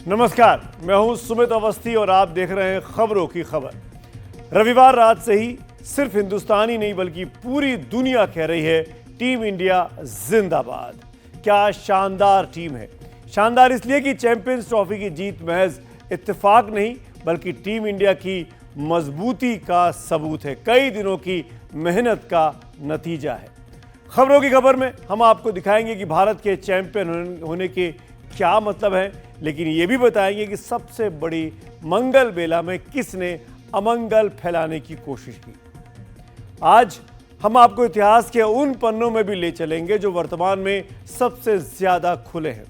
नमस्कार, मैं हूं सुमित अवस्थी और आप देख रहे हैं खबरों की खबर। रविवार रात से ही सिर्फ हिंदुस्तान ही नहीं बल्कि पूरी दुनिया कह रही है टीम इंडिया जिंदाबाद। क्या शानदार टीम है। शानदार इसलिए कि चैंपियंस ट्रॉफी की जीत महज इत्तेफाक नहीं बल्कि टीम इंडिया की मजबूती का सबूत है, कई दिनों की मेहनत का नतीजा है। खबरों की खबर में हम आपको दिखाएंगे कि भारत के चैंपियन होने के क्या मतलब है, लेकिन ये भी बताएंगे कि सबसे बड़ी मंगल बेला में किसने अमंगल फैलाने की कोशिश की। आज हम आपको इतिहास के उन पन्नों में भी ले चलेंगे जो वर्तमान में सबसे ज्यादा खुले हैं।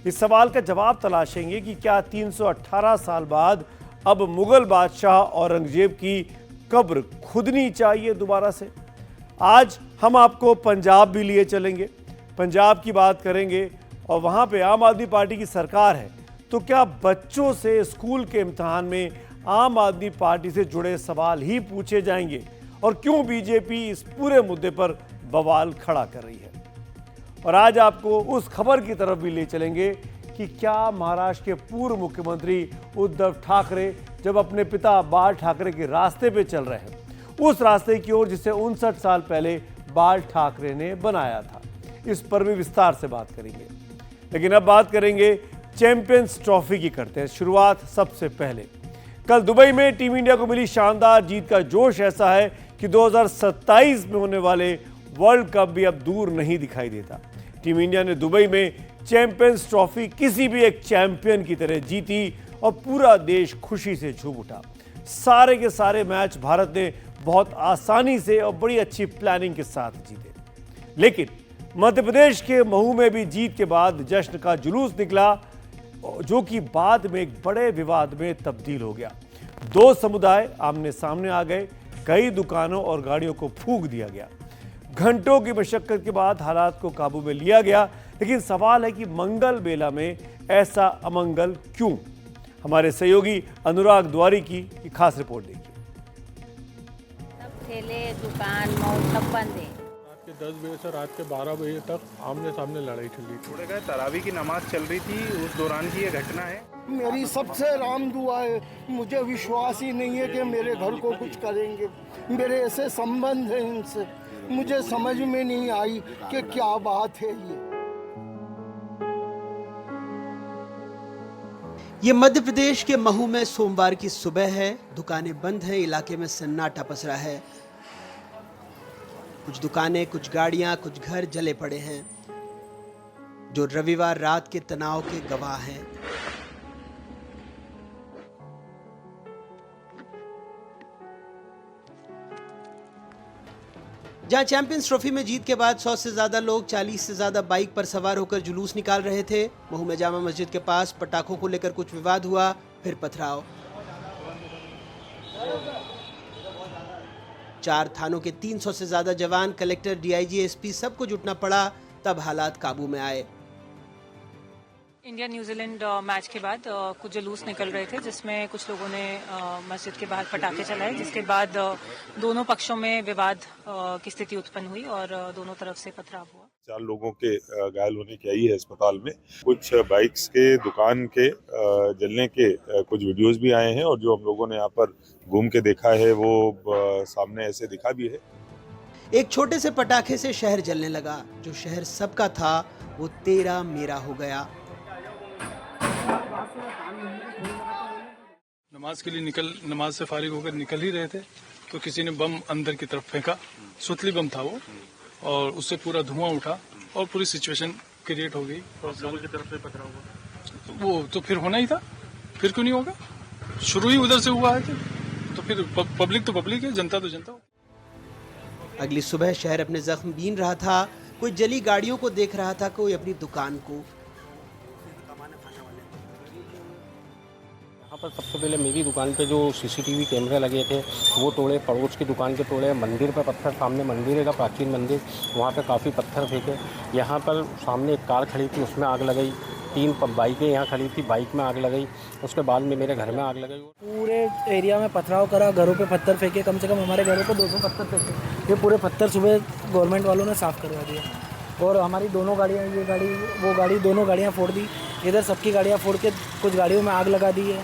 इस सवाल का जवाब तलाशेंगे कि क्या 318 साल बाद अब मुगल बादशाह औरंगजेब की कब्र खुदनी चाहिए दोबारा से। आज हम आपको पंजाब भी लिए चलेंगे, पंजाब की बात करेंगे और वहाँ पे आम आदमी पार्टी की सरकार है, तो क्या बच्चों से स्कूल के इम्तिहान में आम आदमी पार्टी से जुड़े सवाल ही पूछे जाएंगे और क्यों बीजेपी इस पूरे मुद्दे पर बवाल खड़ा कर रही है। और आज आपको उस खबर की तरफ भी ले चलेंगे कि क्या महाराष्ट्र के पूर्व मुख्यमंत्री उद्धव ठाकरे जब अपने पिता बाल ठाकरे के रास्ते पे चल रहे हैं, उस रास्ते की ओर जिसे 59 साल पहले बाल ठाकरे ने बनाया था। इस पर भी विस्तार से बात करेंगे, लेकिन अब बात करेंगे चैंपियंस ट्रॉफी की। करते हैं शुरुआत सबसे पहले। कल दुबई में टीम इंडिया को मिली शानदार जीत का जोश ऐसा है कि 2027 में होने वाले वर्ल्ड कप भी अब दूर नहीं दिखाई देता। टीम इंडिया ने दुबई में चैंपियंस ट्रॉफी किसी भी एक चैंपियन की तरह जीती और पूरा देश खुशी से झूम उठा। सारे के सारे मैच भारत ने बहुत आसानी से और बड़ी अच्छी प्लानिंग के साथ जीते। लेकिन मध्य प्रदेश के महू में भी जीत के बाद जश्न का जुलूस निकला, जो कि बाद में एक बड़े विवाद में तब्दील हो गया। दो समुदाय आमने सामने आ गए, कई दुकानों और गाड़ियों को फूंक दिया गया। घंटों की मशक्कत के बाद हालात को काबू में लिया गया, लेकिन सवाल है कि मंगल बेला में ऐसा अमंगल क्यों। हमारे सहयोगी अनुराग द्वारी की खास रिपोर्ट देखिए। सब ठेले, दुकान, मॉल सब बंद है। रात के 10 बजे से रात के 12 बजे तक आमने सामने लड़ाई चली थी। थोड़े गए तरावी की नमाज चल रही थी, उस दौरान की ये घटना है। मेरी सबसे राम दुआ है, मुझे विश्वास ही नहीं है कि मेरे घर को कुछ करेंगे। मेरे ऐसे संबंध हैं इनसे, मुझे समझ में नहीं आई कि क्या बात है ये मध्य प्रदेश के महू में सोमवार की सुबह है। दुकानें बंद हैं, इलाके में सन्नाटा पसरा है। कुछ दुकानें, कुछ गाड़ियां, कुछ घर जले पड़े हैं, जो रविवार रात के तनाव के गवाह हैं। जहां चैंपियंस ट्रॉफी में जीत के बाद 100 से ज्यादा लोग 40 से ज्यादा बाइक पर सवार होकर जुलूस निकाल रहे थे। महू में जामा मस्जिद के पास पटाखों को लेकर कुछ विवाद हुआ, फिर पथराव। 4 थानों के 300 से ज्यादा जवान, कलेक्टर, डीआईजी, एसपी सबको जुटना पड़ा, तब हालात काबू में आए। इंडिया न्यूजीलैंड मैच के बाद कुछ जुलूस निकल रहे थे, जिसमें कुछ लोगों ने मस्जिद के बाहर पटाखे चलाए, जिसके बाद दोनों पक्षों में विवाद की स्थिति उत्पन्न हुई और दोनों तरफ से पथराव हुआ। 4 लोगों के घायल होने की आई है अस्पताल में। कुछ बाइक्स के, दुकान के जलने के कुछ वीडियोस भी आए हैं और जो हम लोगों ने यहाँ पर घूम के देखा है वो सामने ऐसे दिखा भी है। एक छोटे से पटाखे से शहर जलने लगा। जो शहर सबका था वो तेरा मेरा हो गया। नमाज के लिए नमाज से फारिग होकर निकल ही रहे थे तो किसी ने बम अंदर की तरफ फेंका। सुतली बम था वो, और उससे पूरा धुआं उठा और पूरी सिचुएशन क्रिएट हो गई। और लोगों की तरफ से पथराव हुआ, वो तो फिर होना ही था, फिर क्यों नहीं होगा। शुरू ही उधर से हुआ है तो फिर पब्लिक तो पब्लिक है, जनता तो जनता। अगली सुबह शहर अपने जख्म बीन रहा था। कोई जली गाड़ियों को देख रहा था, कोई अपनी दुकान को। यहाँ पर सबसे पहले मेरी दुकान पे जो सीसीटीवी कैमरे लगे थे वो तोड़े, पड़ोस की दुकान के तोड़े, मंदिर पे पत्थर, सामने मंदिर है, प्राचीन मंदिर, वहाँ पे काफ़ी पत्थर फेंके। यहाँ पर सामने एक कार खड़ी थी, उसमें आग लगाई। 3 बाइकें यहाँ खड़ी थी, बाइक में आग लगाई। उसके बाद में मेरे घर में आग लगाई। पूरे एरिया में पथराव करा, घरों पे पत्थर फेंके। कम से कम हमारे घरों पे 200 पत्थर फेंके। ये पूरे पत्थर सुबह गवर्नमेंट वालों ने साफ़ करवा दिया। और हमारी दोनों गाड़ियाँ, ये गाड़ी वो गाड़ी, दोनों गाड़ियाँ फोड़ दी। इधर सबकी गाड़ियाँ फोड़ के कुछ गाड़ियों में आग लगा दी है।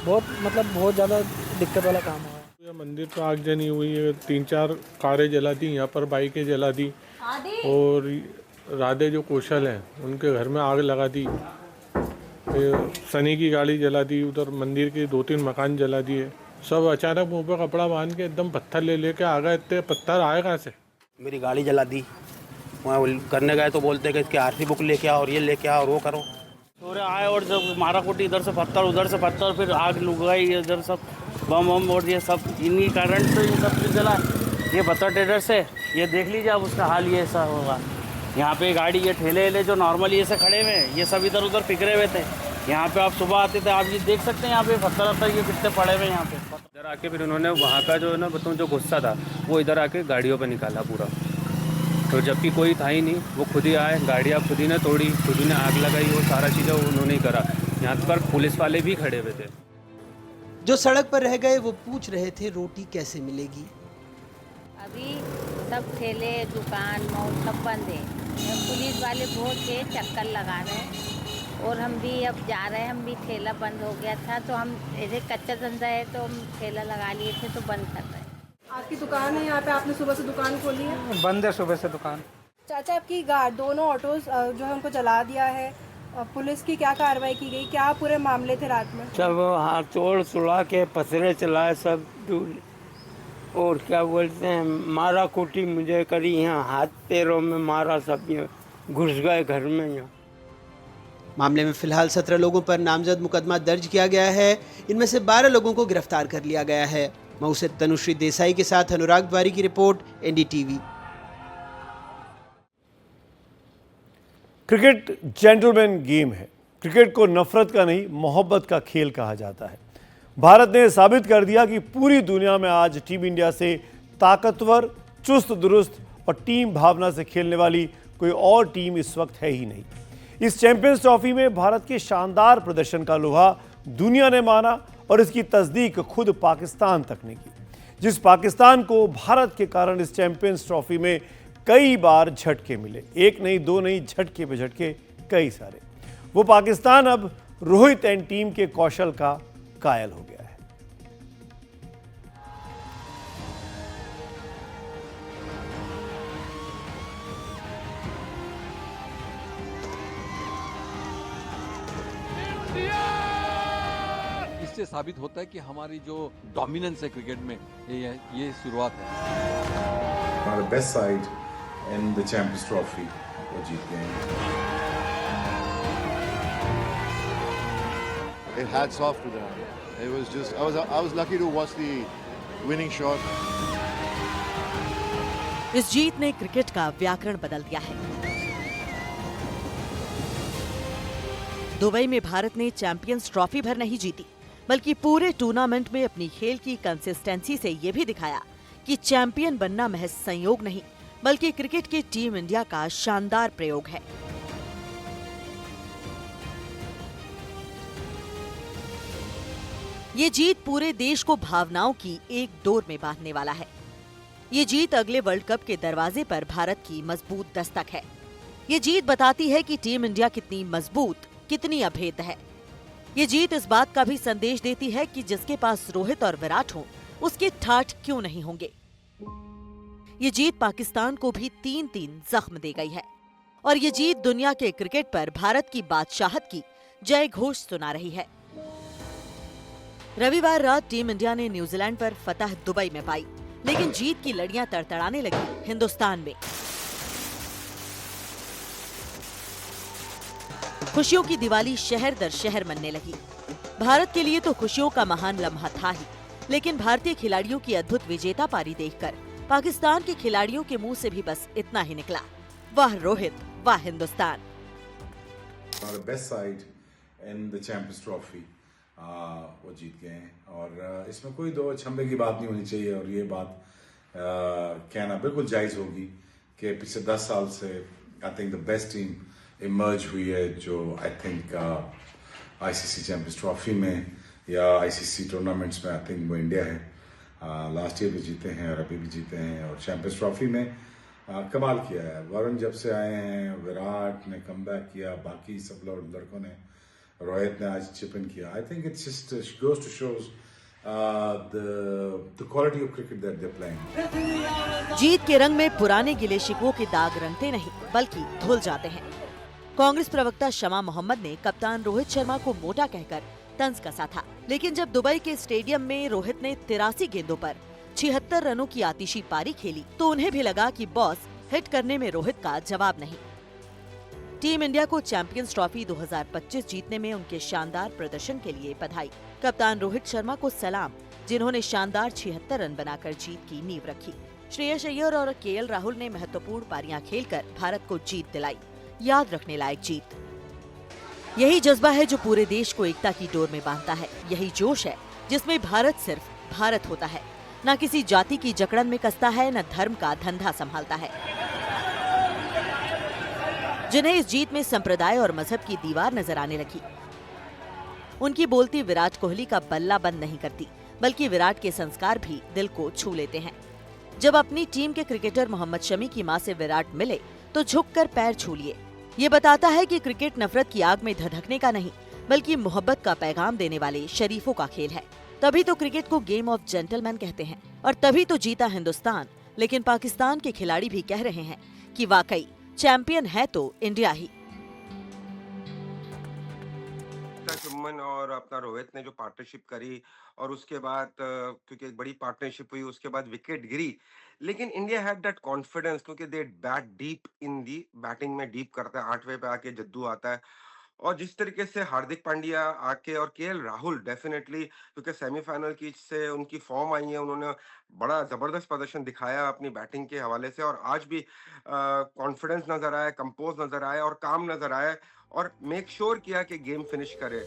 बहुत ज़्यादा दिक्कत वाला काम हुआ है। यह मंदिर पर आगजनी हुई है, 3-4 कारें जला दी, यहाँ पर बाइकें जला दी और राधे जो कौशल हैं उनके घर में आग लगा दी। सनी की गाड़ी जला दी, उधर मंदिर के 2-3 मकान जला दिए। सब अचानक मुंह पे कपड़ा बांध के एकदम पत्थर लेके आ गए। इतने पत्थर आए कहाँ से? मेरी गाड़ी जला दी। वहाँ करने गए तो बोलते कि इसके आरसी बुक लेके आओ और ये लेके आओ और वो करो। थोड़े आए और जब मारा कुटी, इधर से पत्थर उधर से पत्थर, फिर आग लग गई, इधर सब बम वम और ये सब इन्हीं कारण से ये सब चीज़ जला। ये पत्थर ट्रेडर से ये देख लीजिए अब उसका हाल ये ऐसा होगा। यहाँ पे गाड़ी ये ठेले वेले जो नॉर्मली ऐसे खड़े हुए हैं ये सब इधर उधर बिखरे हुए थे। यहाँ पे आप सुबह आते थे, आप ये देख सकते हैं यहाँ पे पत्थर ये कितने पड़े हुए हैं यहाँ पे। इधर आके फिर उन्होंने वहाँ का जो है ना बताऊँ जो गुस्सा था वो इधर आके गाड़ियों पर निकाला पूरा। तो जबकि कोई था ही नहीं, वो खुद ही आए, गाड़ियाँ खुद ही ने तोड़ी, खुद ही ने आग लगाई, वो सारा चीज़ें उन्होंने ही करा। यहाँ पर पुलिस वाले भी खड़े हुए थे। जो सड़क पर रह गए वो पूछ रहे थे रोटी कैसे मिलेगी। अभी सब ठेले दुकान मॉल सब बंद है। पुलिस वाले बहुत के चक्कर लगा रहे हैं और हम भी अब जा रहे हैं। हम भी ठेला बंद हो गया था तो हम ऐसे कच्चा धंधा है तो हम ठेला लगा लिए थे तो बंद कर रहे हैं। आपकी दुकान है यहाँ पे, आपने सुबह से दुकान खोली है? बंद है सुबह से दुकान। चाचा आपकी दोनों ऑटोज जो है उनको जला दिया है, पुलिस की क्या कार्रवाई की गई? क्या पूरे मामले थे रात में? सब हाथ तोड़ सुला के पसरे चलाए सब और क्या बोलते हैं मारा कुटी मुझे करी, यहाँ हाथ पैरों में मारा, सब ये घुस गए घर में। यहाँ मामले में फिलहाल 17 लोगों पर नामजद मुकदमा दर्ज किया गया है। इनमें से 12 लोगों को गिरफ्तार कर लिया गया है। मऊ से तनुश्री देसाई के साथ अनुराग द्वारी की report, NDTV. Cricket gentleman game है। क्रिकेट को नफरत का नहीं मोहब्बत का खेल कहा जाता है। भारत ने साबित कर दिया कि पूरी दुनिया में आज टीम इंडिया से ताकतवर, चुस्त दुरुस्त और टीम भावना से खेलने वाली कोई और टीम इस वक्त है ही नहीं। इस चैंपियंस ट्रॉफी में भारत के शानदार प्रदर्शन का लोहा दुनिया ने माना और इसकी तस्दीक खुद पाकिस्तान तक ने की। जिस पाकिस्तान को भारत के कारण इस चैंपियंस ट्रॉफी में कई बार झटके मिले, एक नहीं दो नहीं, झटके पे झटके कई सारे, वो पाकिस्तान अब रोहित एंड टीम के कौशल का कायल हो गया है। इससे साबित होता है कि हमारी जो डोमिनेंस है क्रिकेट में ये शुरुआत है। Best side in the champions trophy वो जीत गए हैं। Hats off to them. It was just I was lucky to watch the winning shot. इस जीत ने क्रिकेट का व्याकरण बदल दिया है। दुबई में भारत ने चैंपियंस ट्रॉफी भर नहीं जीती, बल्कि पूरे टूर्नामेंट में अपनी खेल की कंसिस्टेंसी से ये भी दिखाया कि चैंपियन बनना महज संयोग नहीं, बल्कि क्रिकेट की टीम इंडिया का शानदार प्रयोग है। ये जीत पूरे देश को भावनाओं की एक डोर में बांधने वाला है। ये जीत अगले वर्ल्ड कप के दरवाजे पर भारत की मजबूत दस्तक है। ये जीत बताती है कि टीम इंडिया कितनी मजबूत, कितनी अभेद्य है। ये जीत इस बात का भी संदेश देती है कि जिसके पास रोहित और विराट हो, उसके ठाठ क्यों नहीं होंगे। ये जीत पाकिस्तान को भी 3-3 जख्म दे गई है और ये जीत दुनिया के क्रिकेट पर भारत की बादशाहत की जय घोष सुना रही है। रविवार रात टीम इंडिया ने न्यूजीलैंड पर फतह दुबई में पाई, लेकिन जीत की लड़ियां तड़तड़ाने लगी हिंदुस्तान में। खुशियों की दिवाली शहर दर शहर मनने लगी। भारत के लिए तो खुशियों का महान लम्हा था ही, लेकिन भारतीय खिलाड़ियों की अद्भुत विजेता पारी देखकर पाकिस्तान के खिलाड़ियों के मुंह से भी बस इतना ही निकला, वाह रोहित, वाह Hindustan. Best side in the champions trophy वो जीत गए हैं और इसमें कोई दो छम्बे की बात नहीं होनी चाहिए और ये बात कहना बिल्कुल जायज़ होगी कि पिछले 10 साल से I think the best team emerge हुई है, जो I think ICC champions trophy में या आईसीसी टूर्नामेंट्स में आई थिंक वो इंडिया है। लास्ट ईयर भी जीते हैं और अभी भी जीते हैं और चैंपियंस ट्रॉफी में कमाल किया है। वरुण जब से आए हैं, विराट ने कमबैक किया, बाकी सब लड़कों ने, रोहित ने आज चिप इन किया। I think it's just goes to shows the quality of cricket that they're playing. जीत के रंग में पुराने गिले शिकवों के दाग रंगते नहीं बल्कि धुल जाते हैं। कांग्रेस प्रवक्ता शमा मोहम्मद ने कप्तान रोहित शर्मा को मोटा कहकर तंज कसा था, लेकिन जब दुबई के स्टेडियम में रोहित ने 83 गेंदों पर 76 रनों की आतिशी पारी खेली तो उन्हें भी लगा कि बॉस हिट करने में रोहित का जवाब नहीं। टीम इंडिया को चैंपियंस ट्रॉफी 2025 जीतने में उनके शानदार प्रदर्शन के लिए बधाई। कप्तान रोहित शर्मा को सलाम, जिन्होंने शानदार 76 रन बनाकर जीत की नींव रखी। श्रेयस अय्यर और केएल राहुल ने महत्वपूर्ण पारियां खेलकर भारत को जीत दिलाई। याद रखने लायक जीत। यही जज्बा है जो पूरे देश को एकता की डोर में बांधता है। यही जोश है जिसमें भारत सिर्फ भारत होता है, न किसी जाति की जकड़न में कसता है, न धर्म का धंधा संभालता है। जिन्हें इस जीत में संप्रदाय और मजहब की दीवार नजर आने लगी, उनकी बोलती विराट कोहली का बल्ला बंद नहीं करती, बल्कि विराट के संस्कार भी दिल को छू लेते हैं। जब अपनी टीम के क्रिकेटर मोहम्मद शमी की मां से विराट मिले तो झुककर पैर छू लिए। ये बताता है कि क्रिकेट नफरत की आग में धधकने का नहीं, बल्कि मोहब्बत का पैगाम देने वाले शरीफों का खेल है। तभी तो क्रिकेट को गेम ऑफ जेंटलमैन कहते हैं, और तभी तो जीता हिंदुस्तान। लेकिन पाकिस्तान के खिलाड़ी भी कह रहे हैं कि वाकई चैंपियन है तो इंडिया ही। शुभमन और अपना रोहित ने जो पार्टनरशिप करी और उसके बाद क्योंकि एक बड़ी पार्टनरशिप हुई, उसके बाद विकेट गिरी, लेकिन इंडिया हैड दैट कॉन्फिडेंस क्योंकि they bat deep in the batting में डीप करता है। 8वें पे आके जद्दू आता है और जिस तरीके से हार्दिक पांड्या आके और केएल राहुल डेफिनेटली क्योंकि सेमीफाइनल की से उनकी फॉर्म आई है, उन्होंने बड़ा जबरदस्त प्रदर्शन दिखाया अपनी बैटिंग के हवाले से और आज भी कॉन्फिडेंस नजर आया, कंपोज नजर आया और काम नजर आया और मेक श्योर किया कि गेम फिनिश करे।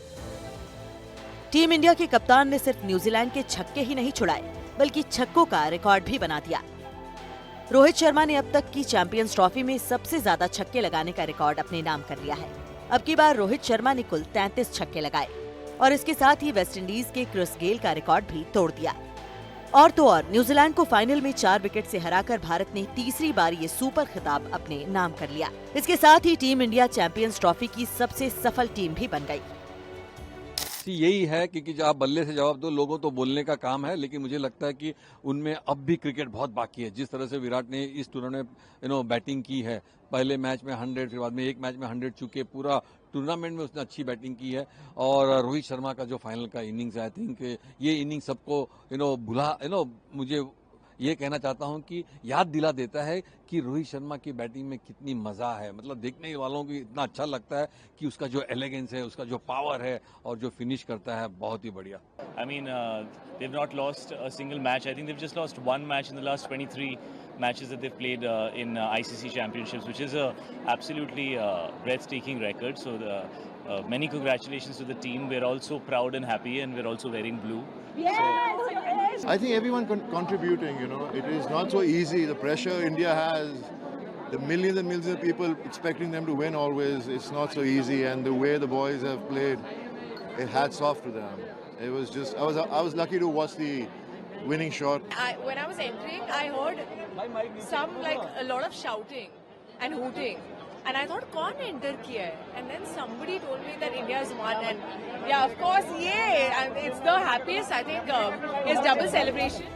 टीम इंडिया के कप्तान ने सिर्फ न्यूजीलैंड के छक्के ही नहीं छुड़ाए, बल्कि छक्कों का रिकॉर्ड भी बना दिया। रोहित शर्मा ने अब तक की चैंपियंस ट्रॉफी में सबसे ज्यादा छक्के लगाने का रिकॉर्ड अपने नाम कर लिया है। अब की बार रोहित शर्मा ने कुल 33 छक्के लगाए और इसके साथ ही वेस्टइंडीज के क्रिस गेल का रिकॉर्ड भी तोड़ दिया। और तो और न्यूजीलैंड को फाइनल में 4 विकेट से हराकर भारत ने तीसरी बार ये सुपर खिताब अपने नाम कर लिया। इसके साथ ही टीम इंडिया चैंपियंस ट्रॉफी की सबसे सफल टीम भी बन गई। यही है कि आप बल्ले से जवाब दो, लोगों तो बोलने का काम है, लेकिन मुझे लगता है कि उनमें अब भी क्रिकेट बहुत बाकी है। जिस तरह से विराट ने इस टूर्नामेंट में बैटिंग की है, पहले मैच में 100, फिर बाद में एक मैच में 100 चुके, पूरा टूर्नामेंट में उसने अच्छी बैटिंग की है। और रोहित शर्मा का जो फाइनल का इनिंग्स है, आई थिंक ये इनिंग्स सबको मुझे ये कहना चाहता हूं कि याद दिला देता है कि रोहित शर्मा की बैटिंग में कितनी मजा है। मतलब देखने वालों को इतना अच्छा लगता है कि उसका जो एलिगेंस है, उसका जो पावर है और जो फिनिश करता है, बहुत ही बढ़िया। I mean, they've not lost a single match. I think they've just lost one match in the last 23 matches that they've played in ICC championships, which is a absolutely breathtaking record. So many congratulations to the team. We're also proud and happy, and we're also wearing blue. Yes. I think everyone contributing, it is not so easy. The pressure India has, the millions and millions of people expecting them to win always, it's not so easy. And the way the boys have played, hats off to them. It was just, I was lucky to watch the winning shot. When I was entering, I heard a lot of shouting and hooting. And I thought, कौन enter किया है? And then somebody told me that India has won. And yeah, of course, and it's the happiest, I think, it's double celebration.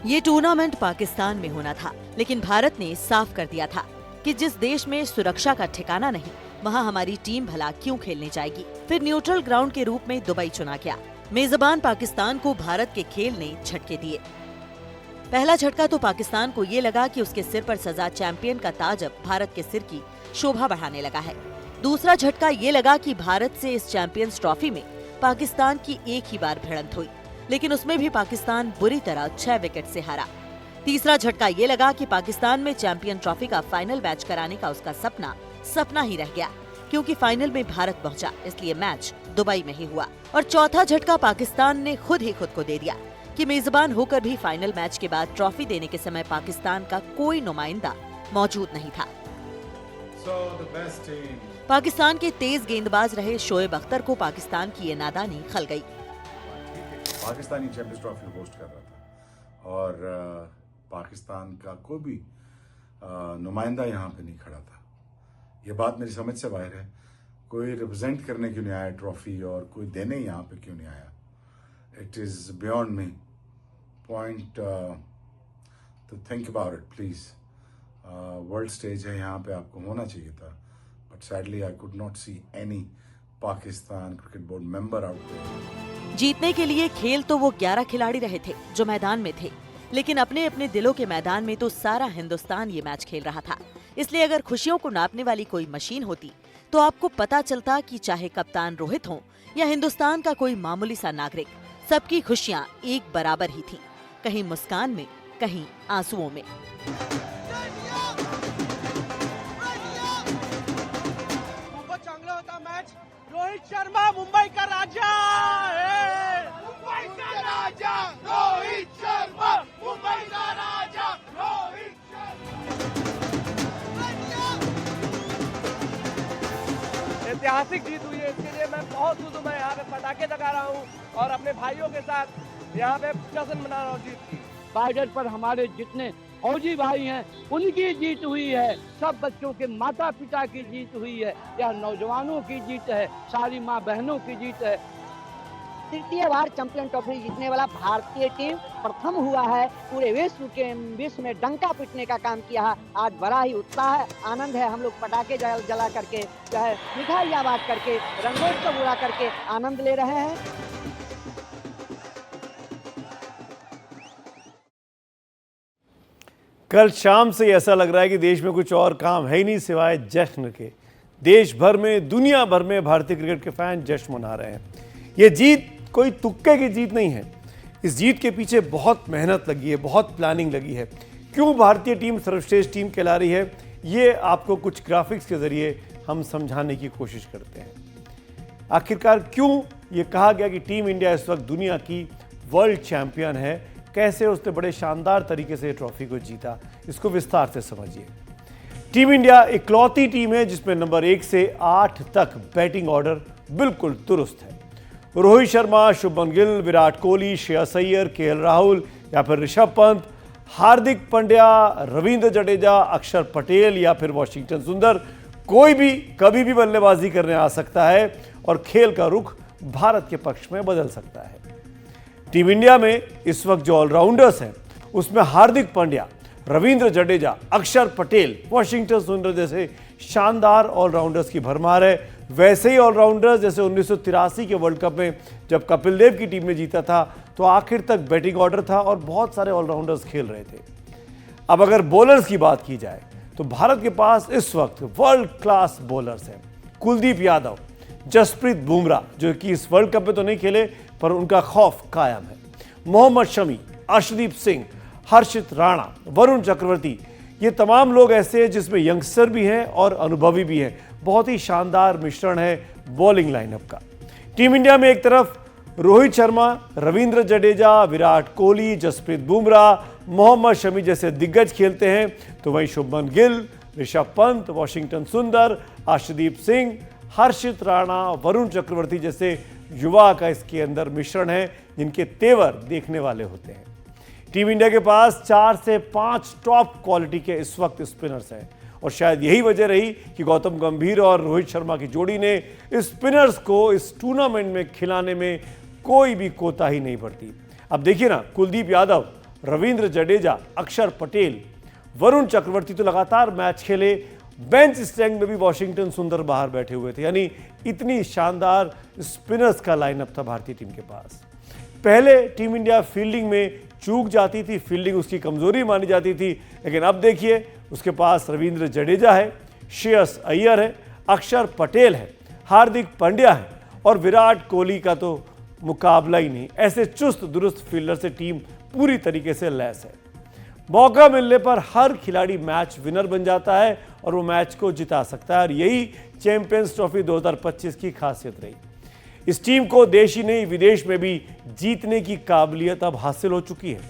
ये tournament Pakistan में होना था, लेकिन भारत ने साफ कर दिया था कि जिस देश में सुरक्षा का ठिकाना नहीं, वहाँ हमारी टीम भला क्यों खेलने जाएगी। फिर न्यूट्रल ग्राउंड के रूप में दुबई चुना गया। मेजबान पाकिस्तान को भारत के खेल ने झटके दिए। पहला झटका तो पाकिस्तान को ये लगा कि उसके सिर पर सजा चैंपियन का ताज अब भारत के सिर की शोभा बढ़ाने लगा है। दूसरा झटका ये लगा कि भारत से इस चैंपियंस ट्रॉफी में पाकिस्तान की एक ही बार भिड़ंत हुई, लेकिन उसमें भी पाकिस्तान बुरी तरह 6 विकेट से हारा। तीसरा झटका ये लगा कि पाकिस्तान में चैंपियन ट्रॉफी का फाइनल मैच कराने का उसका सपना ही रह गया, क्योंकि फाइनल में भारत पहुंचा, इसलिए मैच दुबई में ही हुआ। और चौथा झटका पाकिस्तान ने खुद ही खुद को दे दिया कि मेजबान होकर भी फाइनल मैच के बाद ट्रॉफी देने के समय पाकिस्तान का कोई नुमाइंदा मौजूद नहीं था। पाकिस्तान के तेज गेंदबाज रहे शोएब अख्तर को पाकिस्तान की ये नादानी खल गई। पाकिस्तानी चैंपियंस ट्रॉफी होस्ट कर रहा था और पाकिस्तान का कोई भी नुमाइंदा यहाँ पे नहीं खड़ा था। ये बात मेरी समझ से बाहर है। कोई रिप्रेजेंट करने क्यों नहीं आया ट्रॉफी, और कोई देने यहाँ पे क्यों नहीं आया? It is beyond me point to think about it please. World stage है, यहाँ पे आपको होना चाहिए था, but sadly I could not see any Pakistan cricket board member out there. जीतने के लिए खेल तो वो 11 खिलाड़ी रहे थे जो मैदान में थे, लेकिन अपने अपने दिलों के मैदान में तो सारा हिंदुस्तान ये मैच खेल रहा था। इसलिए अगर खुशियों को नापने वाली कोई मशीन होती तो आपको पता चलता कि चाहे कप्तान रोहित हो या हिंदुस्तान का कोई मामूली सा नागरिक, सबकी खुशियां एक बराबर ही थीं, कहीं मुस्कान में, कहीं आंसुओं में। बहुत चांगला होता मैच। रोहित शर्मा मुंबई का राजा है। मुंबई का राजा रोहित शर्मा, मुंबई का राजा रोहित शर्मा। ऐतिहासिक जीत हुई है, इसके लिए मैं बहुत खुश हूँ। मैं यहाँ पे पटाखे लगा रहा हूँ और अपने भाइयों के साथ यहाँ पे जश्न मना रहा हूँ जीत की। बॉर्डर पर हमारे जितने फौजी भाई हैं उनकी जीत हुई है, सब बच्चों के माता पिता की जीत हुई है, यह नौजवानों की जीत है, सारी माँ बहनों की जीत है। तृतीय बार चैंपियन ट्रॉफी जीतने वाला भारतीय टीम प्रथम हुआ है। पूरे विश्व में डंका पीटने का काम किया है। आज बड़ा ही उत्साह है, आनंद है। हम लोग पटाखे जला करके, चाहे मिठाइयाँ बांट करके, रंगोत्सव उड़ा करके आनंद ले रहे हैं। कल शाम से ऐसा लग रहा है कि देश में कुछ और काम है ही नहीं सिवाय जश्न के। देश भर में, दुनिया भर में भारतीय क्रिकेट के फैन जश्न मना रहे हैं। ये जीत कोई तुक्के की जीत नहीं है। इस जीत के पीछे बहुत मेहनत लगी है, बहुत प्लानिंग लगी है। क्यों भारतीय टीम सर्वश्रेष्ठ टीम कहला रही है, ये आपको कुछ ग्राफिक्स के जरिए हम समझाने की कोशिश करते हैं। आखिरकार क्यों ये कहा गया कि टीम इंडिया इस वक्त दुनिया की वर्ल्ड चैंपियन है, कैसे उसने बड़े शानदार तरीके से ट्रॉफी को जीता, इसको विस्तार से समझिए। टीम इंडिया इकलौती टीम है जिसमें नंबर 1 से 8 तक बैटिंग ऑर्डर बिल्कुल दुरुस्त है। रोहित शर्मा, शुभमन गिल, विराट कोहली, श्रेयस अय्यर, केएल राहुल या फिर ऋषभ पंत, हार्दिक पांड्या, रविंद्र जडेजा, अक्षर पटेल या फिर वॉशिंगटन सुंदर, कोई भी कभी भी बल्लेबाजी करने आ सकता है और खेल का रुख भारत के पक्ष में बदल सकता है। टीम इंडिया में इस वक्त जो ऑलराउंडर्स हैं उसमें हार्दिक पांड्या, रविंद्र जडेजा, अक्षर पटेल, वॉशिंगटन सुंदर जैसे शानदार ऑलराउंडर्स की भरमार है। वैसे ही ऑलराउंडर्स जैसे 1983 के वर्ल्ड कप में जब कपिल देव की टीम में जीता था तो आखिर तक बैटिंग ऑर्डर था और बहुत सारे ऑलराउंडर्स खेल रहे थे। अब अगर बॉलर्स की बात की जाए तो भारत के पास इस वक्त वर्ल्ड क्लास बॉलर्स हैं। कुलदीप यादव, जसप्रीत बुमराह जो कि इस वर्ल्ड कप में तो नहीं खेले पर उनका खौफ कायम है, मोहम्मद शमी, अर्शदीप सिंह, हर्षित राणा, वरुण चक्रवर्ती, ये तमाम लोग ऐसे हैं जिसमें यंगस्टर भी हैं और अनुभवी भी हैं। बहुत ही शानदार मिश्रण है बॉलिंग लाइनअप का। टीम इंडिया में एक तरफ रोहित शर्मा, रविंद्र जडेजा, विराट कोहली, जसप्रीत बुमराह, मोहम्मद शमी जैसे दिग्गज खेलते हैं, तो वहीं शुभमन गिल, ऋषभ पंत, वॉशिंगटन सुंदर, अर्शदीप सिंह, हर्षित राणा, वरुण चक्रवर्ती जैसे युवा का इसके अंदर मिश्रण है जिनके तेवर देखने वाले होते हैं। टीम इंडिया के पास 4 से 5 टॉप क्वालिटी के इस वक्त स्पिनर्स हैं और शायद यही वजह रही कि गौतम गंभीर और रोहित शर्मा की जोड़ी ने स्पिनर्स को इस टूर्नामेंट में खिलाने में कोई भी कोताही नहीं बरती। अब देखिए ना, कुलदीप यादव, रविंद्र जडेजा, अक्षर पटेल, वरुण चक्रवर्ती तो लगातार मैच खेले, बेंच स्ट्रेंथ में भी वॉशिंगटन सुंदर बाहर बैठे हुए थे, यानी इतनी शानदार स्पिनर्स का लाइनअप था भारतीय टीम के पास। पहले टीम इंडिया फील्डिंग में चूक जाती थी, फील्डिंग उसकी कमजोरी मानी जाती थी, लेकिन अब देखिए उसके पास रविंद्र जडेजा है, श्रेयस अय्यर है, अक्षर पटेल है, हार्दिक पांड्या है और विराट कोहली का तो मुकाबला ही नहीं। ऐसे चुस्त दुरुस्त फील्डर से टीम पूरी तरीके से लैस है। मौका मिलने पर हर खिलाड़ी मैच विनर बन जाता है और वो मैच को जिता सकता है और यही चैंपियंस ट्रॉफी 2025 की खासियत रही। इस टीम को देश ही नहीं विदेश में भी जीतने की काबिलियत अब हासिल हो चुकी है।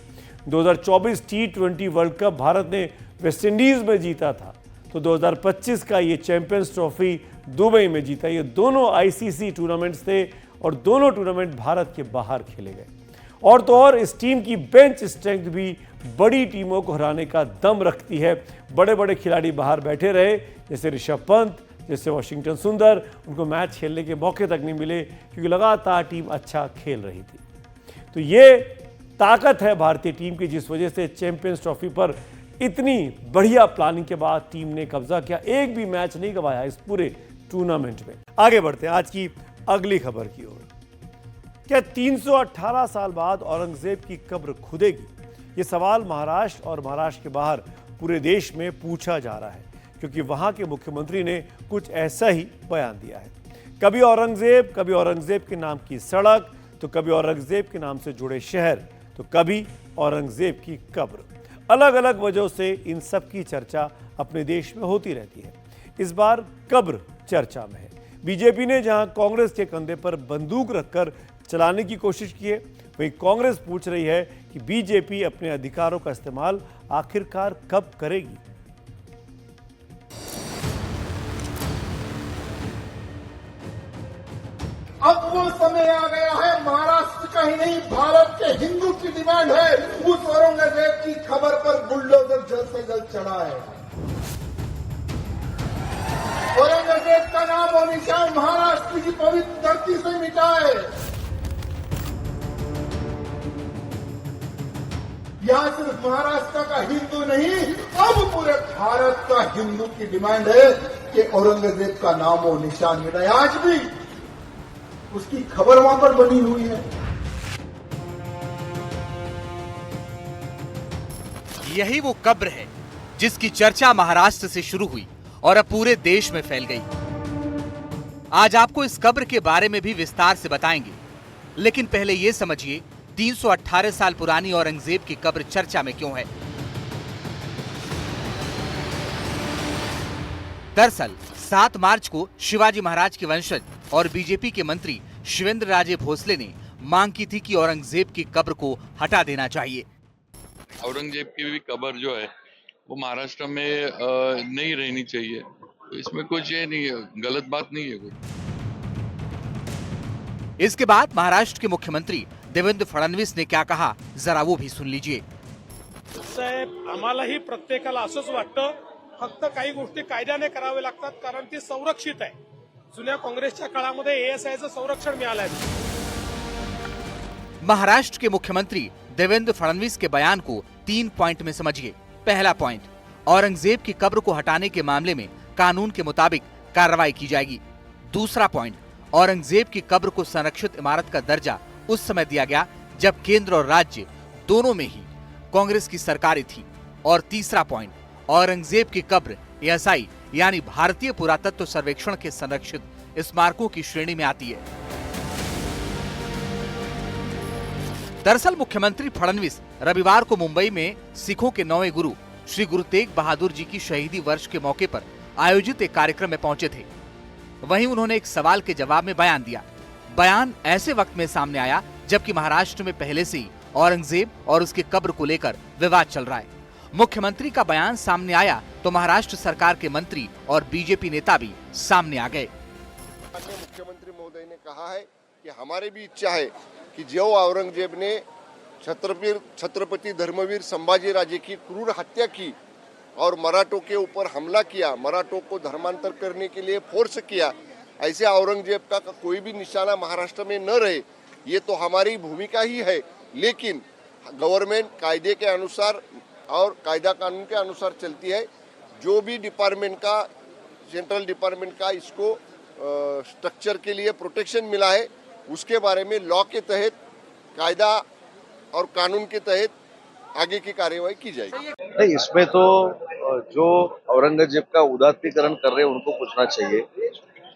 2024 T20 वर्ल्ड कप भारत ने वेस्टइंडीज में जीता था, तो 2025 का ये चैंपियंस ट्रॉफी दुबई में जीता। ये दोनों आईसीसी टूर्नामेंट्स थे और दोनों टूर्नामेंट भारत के बाहर खेले गए। और तो और इस टीम की बेंच स्ट्रेंथ भी बड़ी टीमों को हराने का दम रखती है। बड़े बड़े खिलाड़ी बाहर बैठे रहे, जैसे ऋषभ पंत, जैसे वॉशिंगटन सुंदर, उनको मैच खेलने के मौके तक नहीं मिले क्योंकि लगातार टीम अच्छा खेल रही थी। तो ये ताकत है भारतीय टीम की, जिस वजह से चैंपियंस ट्रॉफी पर इतनी बढ़िया प्लानिंग के बाद टीम ने कब्जा किया। एक भी मैच नहीं गंवाया इस पूरे टूर्नामेंट में। आगे बढ़ते हैं आज की अगली खबर की ओर। क्या 318 साल बाद औरंगजेब की कब्र खुदेगी? ये सवाल महाराष्ट्र और महाराष्ट्र के बाहर पूरे देश में पूछा जा रहा है, क्योंकि वहां के मुख्यमंत्री ने कुछ ऐसा ही बयान दिया है। कभी औरंगजेब के नाम की सड़क, तो कभी औरंगजेब के नाम से जुड़े शहर, तो कभी औरंगजेब की कब्र। अलग अलग वजहों से इन सब की चर्चा अपने देश में होती रहती है। इस बार कब्र चर्चा में है। बीजेपी ने जहां कांग्रेस के कंधे पर बंदूक रखकर चलाने की कोशिश की है, वहीं कांग्रेस पूछ रही है कि बीजेपी अपने अधिकारों का इस्तेमाल आखिरकार कब करेगी। अब वो समय आ गया है, महाराष्ट्र का ही नहीं भारत के हिंदू की डिमांड है, उस औरंगजेब की खबर पर बुलडोजर जल्द से जल्द चढ़ा है। औरंगजेब का नाम और निशान महाराष्ट्र की पवित्र धरती से मिटाए। यहां सिर्फ महाराष्ट्र का हिंदू नहीं, अब पूरे भारत का हिंदू की डिमांड है कि औरंगजेब का नाम और निशान मिटाए। आज भी उसकी खबर वहां पर बनी हुई है। यही वो कब्र है जिसकी चर्चा महाराष्ट्र से शुरू हुई और अब पूरे देश में फैल गई। आज आपको इस कब्र के बारे में भी विस्तार से बताएंगे, लेकिन पहले ये समझिए 318 साल पुरानी औरंगजेब की कब्र चर्चा में क्यों है। दरअसल 7 मार्च को शिवाजी महाराज के वंशज और बीजेपी के मंत्री शिवेंद्र राजे भोसले ने मांग की थी कि औरंगजेब की कब्र को हटा देना चाहिए। औरंगजेब की भी कब्र जो है वो महाराष्ट्र में नहीं रहनी चाहिए, तो इसमें कुछ ये नहीं है, गलत बात नहीं है कुछ। इसके बाद महाराष्ट्र के मुख्यमंत्री देवेंद्र फडणवीस ने क्या कहा, जरा वो भी सुन लीजिए। साहेब, आम्हालाही प्रत्येकाला असंच वाटतं, फक्त काही गोष्टी कायद्याने करावे लागतात, कारण ती संरक्षित आहे। जुन्या काँग्रेसच्या काळामध्ये एएसआयचं संरक्षण मिळालंय। महाराष्ट्र के मुख्यमंत्री देवेंद्र फडणवीस के बयान को 3 पॉइंट में समझिए। पहला पॉइंट, औरंगजेब की कब्र को हटाने के मामले में कानून के मुताबिक कार्रवाई की जाएगी। दूसरा पॉइंट, औरंगजेब की कब्र को संरक्षित इमारत का दर्जा उस समय दिया गया जब केंद्र और राज्य दोनों में ही कांग्रेस की सरकारें थी। और तीसरा पॉइंट, औरंगजेब की कब्र एएसआई यानी भारतीय पुरातत्व सर्वेक्षण के संरक्षित स्मारकों की श्रेणी में आती है। दरअसल मुख्यमंत्री फडणवीस रविवार को मुंबई में सिखों के 9वें गुरु श्री गुरु तेग बहादुर जी की शहीदी वर्ष के मौके पर आयोजित एक कार्यक्रम में पहुंचे थे। वहीं उन्होंने एक सवाल के जवाब में बयान दिया। बयान ऐसे वक्त में सामने आया जबकि महाराष्ट्र में पहले से ही औरंगजेब और उसकी कब्र को लेकर विवाद चल रहा है। मुख्यमंत्री का बयान सामने आया तो महाराष्ट्र सरकार के मंत्री और बीजेपी नेता भी सामने आ गए। मुख्यमंत्री महोदय ने कहा है कि हमारी भी इच्छा है कि जो औरंगजेब ने छत्रपति धर्मवीर संभाजी राजे की क्रूर हत्या की और मराठों के ऊपर हमला किया, मराठों को धर्मांतर करने के लिए फोर्स किया, ऐसे औरंगजेब का कोई भी निशाना महाराष्ट्र में न रहे, ये तो हमारी भूमिका ही है। लेकिन गवर्नमेंट कायदे के अनुसार और कायदा कानून के अनुसार चलती है। जो भी डिपार्टमेंट का, सेंट्रल डिपार्टमेंट का इसको स्ट्रक्चर के लिए प्रोटेक्शन मिला है, उसके बारे में लॉ के तहत, कायदा और कानून के तहत आगे की कार्यवाही की जाएगी। नहीं, इसमें तो जो औरंगजेब का उदात्तीकरण कर रहे हैं उनको पूछना चाहिए।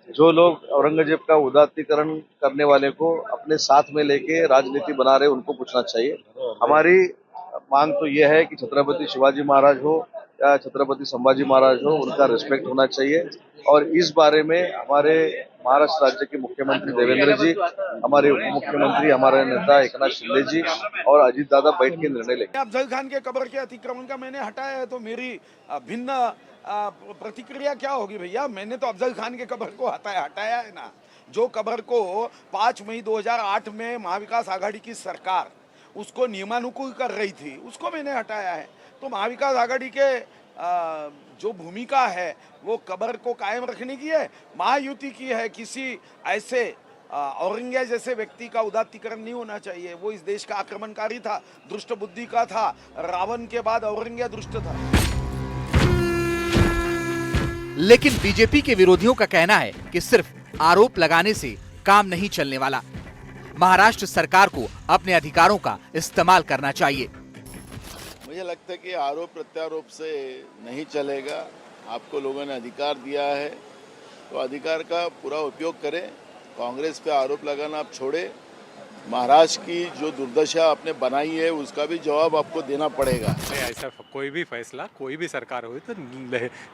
जो लोग औरंगजेब का उदात्तीकरण करने वाले को अपने साथ में लेके राजनीति बना रहे उनको पूछना चाहिए। हमारी मांग तो यह है कि छत्रपति शिवाजी महाराज हो या छत्रपति संभाजी महाराज हो, उनका रिस्पेक्ट होना चाहिए। और इस बारे में हमारे महाराष्ट्र राज्य के मुख्यमंत्री देवेंद्र जी, हमारे उप मुख्यमंत्री, हमारे नेता एकनाथ शिंदे जी और अजीत दादा बैठ के निर्णय लेंगे। अफजल खान के कब्र के अतिक्रमण का मैंने हटाया है, तो मेरी भिन्न प्रतिक्रिया क्या होगी भैया? मैंने तो अफजल खान के कब्र को हटाया है ना। जो कब्र को 5 मई 2008 में महाविकास आघाड़ी की सरकार उसको नियमानुकूल कर रही थी, उसको मैंने हटाया है। तो महाविकास आघाड़ी के जो भूमिका है वो कब्र को कायम रखने की है, महायुति की है। किसी ऐसे औरंगजेब जैसे व्यक्ति का उदात्तीकरण नहीं होना चाहिए। वो इस देश का आक्रमणकारी था, दुष्ट बुद्धि का था। रावण के बाद औरंगजेब दुष्ट था। लेकिन बीजेपी के विरोधियों का कहना है कि सिर्फ आरोप लगाने से काम नहीं चलने वाला। महाराष्ट्र सरकार को अपने अधिकारों का इस्तेमाल करना चाहिए। मुझे लगता है कि आरोप प्रत्यारोप से नहीं चलेगा। आपको लोगों ने अधिकार दिया है तो अधिकार का पूरा उपयोग करें। कांग्रेस पे आरोप लगाना आप छोड़े। महाराष्ट्र की जो दुर्दशा आपने बनाई है उसका भी जवाब आपको देना पड़ेगा। ऐसा कोई भी फैसला कोई भी सरकार हुई तो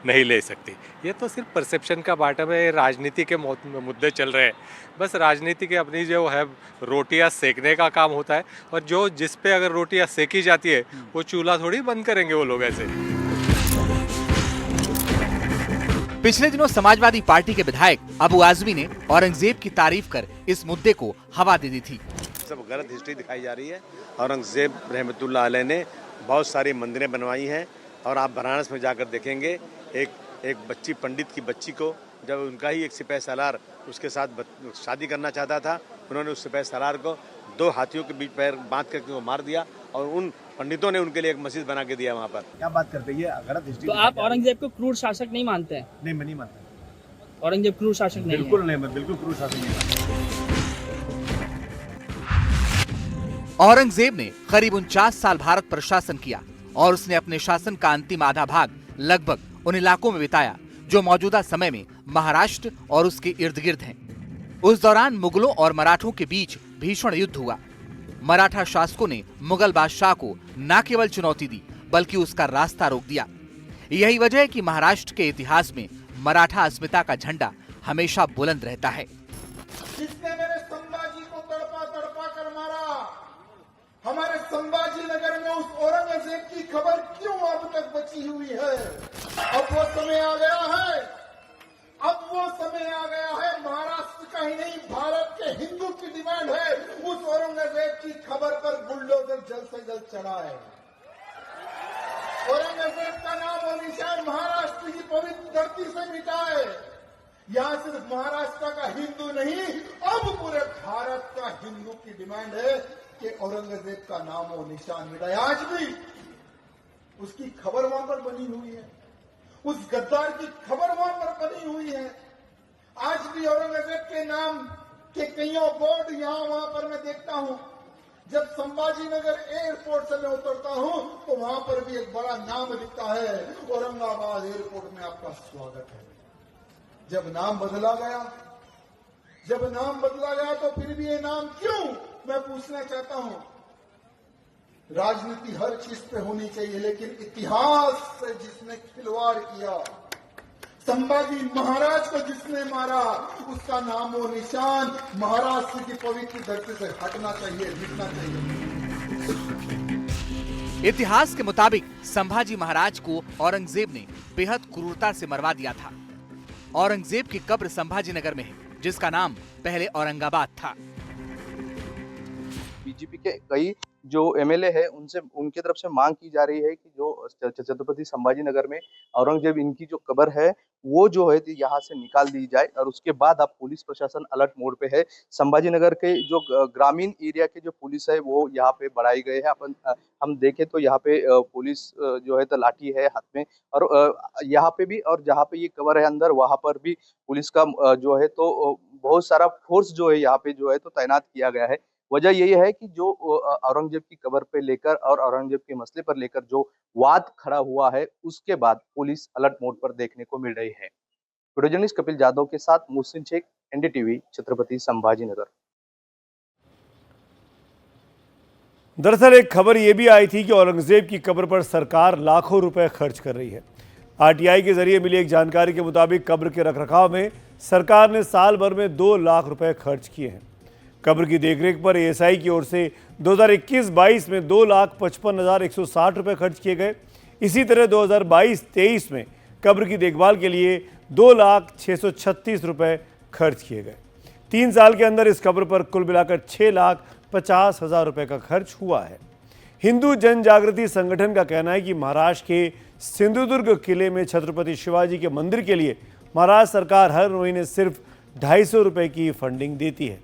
नहीं ले सकती। ये तो सिर्फ परसेप्शन का बाटम है। राजनीति के मुद्दे चल रहे हैं। बस राजनीति के अपनी जो है रोटियां सेकने का काम होता है, और जो जिस पे अगर रोटियां सेकी जाती है वो चूल्हा थोड़ी बंद करेंगे वो लोग ऐसे। पिछले दिनों समाजवादी पार्टी के विधायक अबू आजमी ने औरंगजेब की तारीफ कर इस मुद्दे को हवा दे दी थी। सब गलत हिस्ट्री दिखाई जा रही है। औरंगजेब रहमतुल्लाह अलैह ने बहुत सारी मंदिरें बनवाई हैं, और आप बनारस में जाकर देखेंगे एक बच्ची, पंडित की बच्ची को, जब उनका ही एक सिपाही सालार उसके साथ शादी करना चाहता था, उन्होंने उस सिपाही सालार को 2 हाथियों के बीच पैर बांध करके वो मार दिया, और उन पंडितों ने उनके लिए एक मस्जिद बना के दिया वहाँ पर। क्या बात करते हैं, ये गलत हिस्ट्री। तो आप औरंगजेब को क्रूर शासक नहीं मानते हैं? नहीं, मैं नहीं मानता। औरंगजेब क्रूर शासक नहीं है? बिल्कुल नहीं, मैं बिल्कुल क्रूर शासक नहीं मानता। औरंगजेब ने करीब 49 साल भारत पर शासन किया, और उसने अपने शासन का अंतिम आधा भाग लगभग उन इलाकों में बिताया जो मौजूदा समय में महाराष्ट्र और उसके इर्द गिर्द हैं। उस दौरान मुगलों और मराठों के बीच भीषण युद्ध हुआ। मराठा शासकों ने मुगल बादशाह को न केवल चुनौती दी बल्कि उसका रास्ता रोक दिया। यही वजह है कि महाराष्ट्र के इतिहास में मराठा अस्मिता का झंडा हमेशा बुलंद रहता है। जिसने मेरे संभाजी को तड़पा तड़पा कर मारा, हमारे संभाजी नगर में उस औरंगजेब की खबर क्यों अब तक बची हुई है? अब वो समय आ गया है, अब वो समय आ गया है। महाराष्ट्र का ही नहीं, भारत के हिंदू की डिमांड है उस औरंगजेब की खबर पर बुलडोजर जल्द से जल्द चढ़ाए। औरंगजेब का नाम और निशान महाराष्ट्र की पवित्र धरती से मिटाए। यहाँ सिर्फ महाराष्ट्र का हिंदू नहीं, अब पूरे भारत का हिंदू की डिमांड है कि औरंगजेब का नाम और निशान मिटाए। आज भी उसकी खबर वहां पर बनी हुई है, उस गद्दार की खबर वहां पर बनी हुई है। आज भी औरंगजेब के नाम के कईयों बोर्ड यहाँ वहां पर मैं देखता हूँ। जब संभाजी नगर एयरपोर्ट से मैं उतरता हूँ तो वहां पर भी एक बड़ा नाम लिखता है, औरंगाबाद एयरपोर्ट में आपका स्वागत है। जब नाम बदला गया तो फिर भी ये नाम क्यों, मैं पूछना चाहता हूँ। राजनीति हर चीज पे होनी चाहिए, लेकिन इतिहास से जिसने खिलवाड़ किया, संभाजी महाराज को जिसने मारा, उसका नाम और निशान महाराष्ट्र की पवित्र धरती से हटना चाहिए, मिटना चाहिए। इतिहास के मुताबिक संभाजी महाराज को औरंगजेब ने बेहद क्रूरता से मरवा दिया था। औरंगजेब की कब्र संभाजी नगर में है, जिसका नाम पहले औरंगाबाद था। बीजेपी के कई जो एमएलए है उनसे उनकी तरफ से मांग की जा रही है कि जो छत्रपति संभाजी नगर में औरंगजेब इनकी जो कब्र है वो जो है यहाँ से निकाल दी जाए, और उसके बाद अब पुलिस प्रशासन अलर्ट मोड पे है। संभाजी नगर के जो ग्रामीण एरिया के जो पुलिस है वो यहाँ पे बढ़ाई गए हैं। हम देखें तो यहाँ पे पुलिस जो है तो लाठी है हाथ में, और यहाँ पे भी, और जहाँ पे ये कब्र है अंदर वहाँ पर भी पुलिस का जो है तो बहुत सारा फोर्स जो है यहाँ पे जो है तो तैनात किया गया है। वजह यही है कि जो औरंगजेब की कब्र पे लेकर और औरंगजेब के मसले पर लेकर जो वाद खड़ा हुआ है उसके बाद पुलिस अलर्ट मोड पर देखने को मिल रही है। वीडियो जर्नलिस्ट कपिल यादव के साथ मुहसिन शेख, एनडीटीवी, छत्रपति संभाजी नगर। दरअसल एक खबर यह भी आई थी कि औरंगजेब की कब्र पर सरकार लाखों रुपए खर्च कर रही है। आरटीआई के जरिए मिली एक जानकारी के मुताबिक कब्र के रखरखाव में सरकार ने साल भर में 2 लाख रुपए खर्च किए हैं। कब्र की देखरेख पर एएसआई की ओर से 2021-22 में 2,55,160 रुपये खर्च किए गए। इसी तरह 2022-23 में कब्र की देखभाल के लिए 2,06,36 रुपये खर्च किए गए। 3 साल के अंदर इस कब्र पर कुल मिलाकर 50,000 रुपए का खर्च हुआ है। हिंदू जन जागृति संगठन का कहना है कि महाराष्ट्र के सिंधुदुर्ग किले में छत्रपति शिवाजी के मंदिर के लिए महाराष्ट्र सरकार हर महीने सिर्फ 250 रुपए की फंडिंग देती है।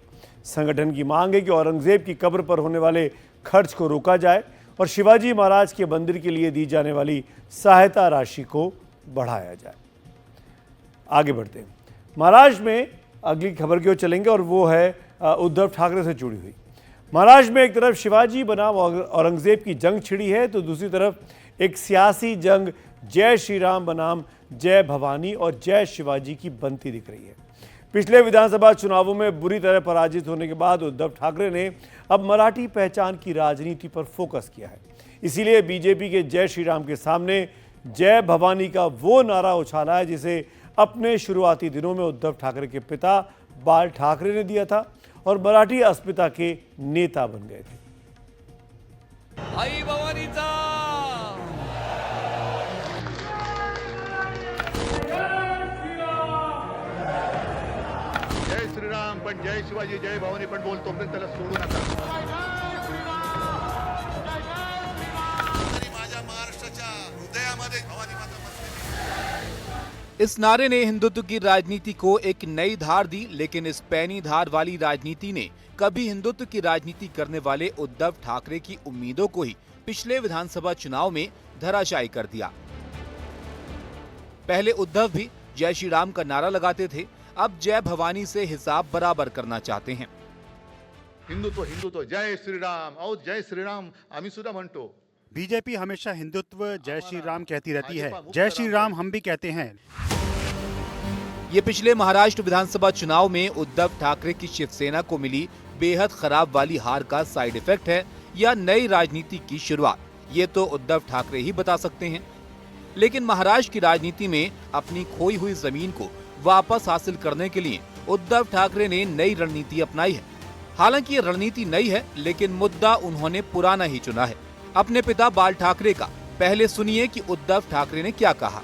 संगठन की मांग है कि औरंगजेब की कब्र पर होने वाले खर्च को रोका जाए और शिवाजी महाराज के मंदिर के लिए दी जाने वाली सहायता राशि को बढ़ाया जाए। आगे बढ़ते हैं। महाराष्ट्र में अगली खबर की ओर चलेंगे और वो है उद्धव ठाकरे से जुड़ी हुई। महाराष्ट्र में एक तरफ शिवाजी बनाम औरंगजेब की जंग छिड़ी है तो दूसरी तरफ एक सियासी जंग जय श्री राम बनाम जय भवानी और जय शिवाजी की बनती दिख रही है। पिछले विधानसभा चुनावों में बुरी तरह पराजित होने के बाद उद्धव ठाकरे ने अब मराठी पहचान की राजनीति पर फोकस किया है। इसीलिए बीजेपी के जय श्री राम के सामने जय भवानी का वो नारा उछाला है जिसे अपने शुरुआती दिनों में उद्धव ठाकरे के पिता बाल ठाकरे ने दिया था और मराठी अस्मिता के नेता बन गए थे। आई भवानीचा जय श्रीराम पण जय शिवाजी जय भवानी पण बोलतो पण त्याला सोडू नका। माझ्या महाराष्ट्राच्या हृदयामध्ये भवानी माता इस नारे ने हिंदुत्व की राजनीति को एक नई धार दी, लेकिन इस पैनी धार वाली राजनीति ने कभी हिंदुत्व की राजनीति करने वाले उद्धव ठाकरे की उम्मीदों को ही पिछले विधानसभा चुनाव में धराशायी कर दिया। पहले उद्धव भी जय श्री राम का नारा लगाते थे, अब जय भवानी से हिसाब बराबर करना चाहते हैं। हिंदुत्व हिंदुत्व जय श्रीराम और जय श्रीराम आम्ही सुद्धा म्हणतो। बीजेपी हमेशा हिंदुत्व जय श्री राम कहती रहती है, जय श्री राम हम भी कहते हैं। ये पिछले महाराष्ट्र विधानसभा चुनाव में उद्धव ठाकरे की शिवसेना को मिली बेहद खराब वाली हार का साइड इफेक्ट है या नई राजनीति की शुरुआत, ये तो उद्धव ठाकरे ही बता सकते हैं। लेकिन महाराष्ट्र की राजनीति में अपनी खोई हुई जमीन को वापस हासिल करने के लिए उद्धव ठाकरे ने नई रणनीति अपनाई है। हालांकि ये रणनीति नई है, लेकिन मुद्दा उन्होंने पुराना ही चुना है, अपने पिता बाल ठाकरे का। पहले सुनिए कि उद्धव ठाकरे ने क्या कहा।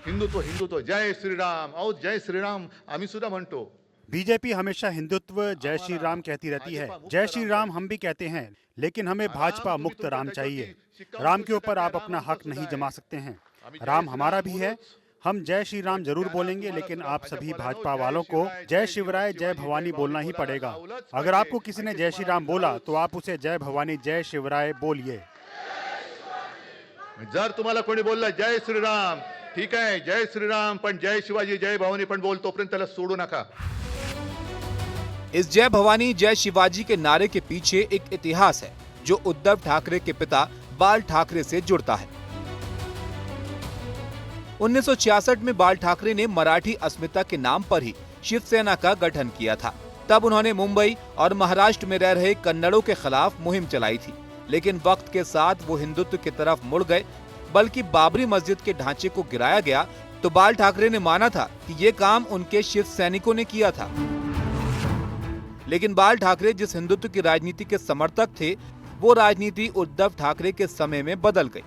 हिंदुत्व हिंदुत्व जय श्रीराम और जय श्रीराम आम्ही सुद्धा म्हणतो। बीजेपी हमेशा हिंदुत्व जय श्री राम कहती रहती है, जय श्री राम हम भी कहते हैं, लेकिन हमें भाजपा मुक्त राम चाहिए। राम के ऊपर आप अपना हक नहीं जमा सकते हैं। राम हमारा भी है, हम जय श्री राम जरूर बोलेंगे, लेकिन आप सभी भाजपा वालों को जय शिवराय जय भवानी बोलना ही पड़ेगा। अगर आपको किसी ने जय श्री राम बोला तो आप उसे जय भवानी जय शिवराय बोलिए। जर तुम्हाला कोणी बोलला जय श्रीराम ठीक आहे, जय श्रीराम पण जय शिवाजी जय भवानी पण बोल तोपर्यंत त्याला सोडू नका। इस जय भवानी जय शिवाजी के नारे के पीछे एक इतिहास है जो उद्धव ठाकरे के पिता बाल ठाकरे से जुड़ता है। 1966 में बाल ठाकरे ने मराठी अस्मिता के नाम पर ही शिवसेना का गठन किया था। तब उन्होंने मुंबई और महाराष्ट्र में रह रहे कन्नड़ों के खिलाफ मुहिम चलाई थी, लेकिन वक्त के साथ वो हिंदुत्व की तरफ मुड़ गए। बल्कि बाबरी मस्जिद के ढांचे को गिराया गया तो बाल ठाकरे ने माना था कि ये काम उनके शिव सैनिकों ने किया था। लेकिन बाल ठाकरे जिस हिंदुत्व की राजनीति के समर्थक थे, वो राजनीति उद्धव ठाकरे के समय में बदल गई।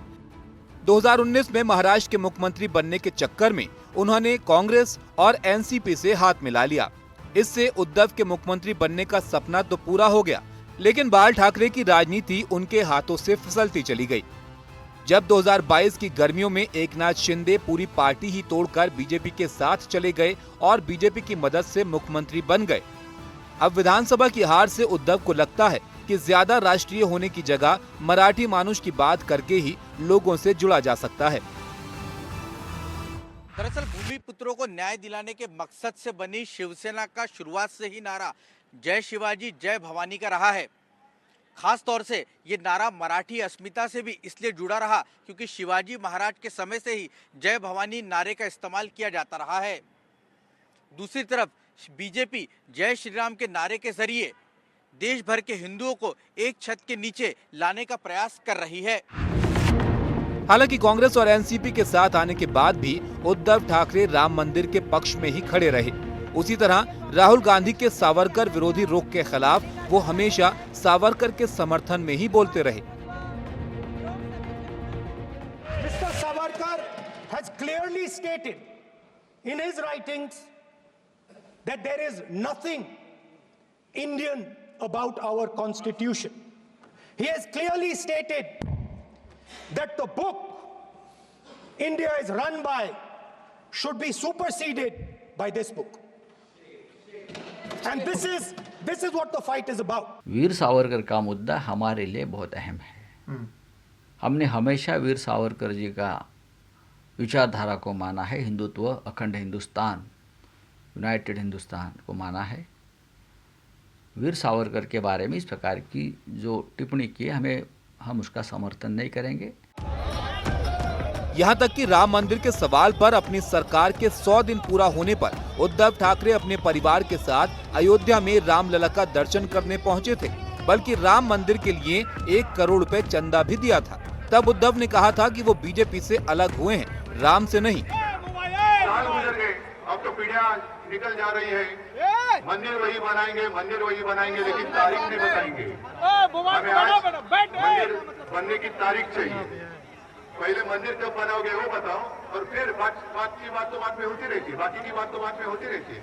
2019 में महाराष्ट्र के मुख्यमंत्री बनने के चक्कर में उन्होंने कांग्रेस और एनसीपी से हाथ मिला लिया। इससे उद्धव के मुख्यमंत्री बनने का सपना तो पूरा हो गया, लेकिन बाल ठाकरे की राजनीति उनके हाथों से फिसलती चली गई। जब 2022 की गर्मियों में एकनाथ शिंदे पूरी पार्टी ही तोड़कर बीजेपी के साथ चले गए और बीजेपी की मदद से मुख्यमंत्री बन गए। अब विधानसभा की हार से उद्धव को लगता है कि ज्यादा राष्ट्रीय होने की जगह मराठी मानुष की बात करके ही लोगों से जुड़ा जा सकता है। दरअसल भूमिपुत्रों को न्याय दिलाने के मकसद से बनी शिवसेना का शुरुआत से ही नारा जय शिवाजी जय भवानी का रहा है। खास तौर से ये नारा मराठी अस्मिता से भी इसलिए जुड़ा रहा क्योंकि शिवाजी महाराज के समय से ही जय भवानी नारे का इस्तेमाल किया जाता रहा है। दूसरी तरफ बीजेपी जय श्री राम के नारे के जरिए देश भर के हिंदुओं को एक छत के नीचे लाने का प्रयास कर रही है। हालांकि कांग्रेस और एनसीपी के साथ आने के बाद भी उद्धव ठाकरे राम मंदिर के पक्ष में ही खड़े रहे। उसी तरह राहुल गांधी के सावरकर विरोधी रुख के खिलाफ वो हमेशा सावरकर के समर्थन में ही बोलते रहे। Mr. Savarkar has clearly stated in his writings that there is nothing Indian about our constitution. He has clearly stated that the book India is run by should be superseded by this book. And this is what the fight is about. Veer Savarkar का मुद्दा हमारे लिए बहुत अहम है। हमने हमेशा वीर सावरकर जी का विचारधारा को माना है, हिंदुत्व, अखंड हिंदुस्तान, यूनाइटेड हिंदुस्तान को माना है। वीर सावरकर के बारे में इस प्रकार की जो टिप्पणी की है, हम उसका समर्थन नहीं करेंगे। यहाँ तक कि राम मंदिर के सवाल पर अपनी सरकार के 100 दिन पूरा होने पर उद्धव ठाकरे अपने परिवार के साथ अयोध्या में रामलला का दर्शन करने पहुँचे थे, बल्कि राम मंदिर के लिए 1 करोड़ रुपए चंदा भी दिया था। तब उद्धव ने कहा था कि वो बीजेपी से अलग हुए हैं, राम से नहीं। अब तो पीढ़ियां निकल जा रही है, मंदिर वही बनाएंगे, लेकिन तारीख नहीं बताएंगे। हमें आज मंदिर बनने की तारीख चाहिए। पहले मंदिर कब बनाओगे वो बताओ, और फिर बात की बात तो बाद में होती रहती है, बाकी की बात तो बाद में होती रहती है।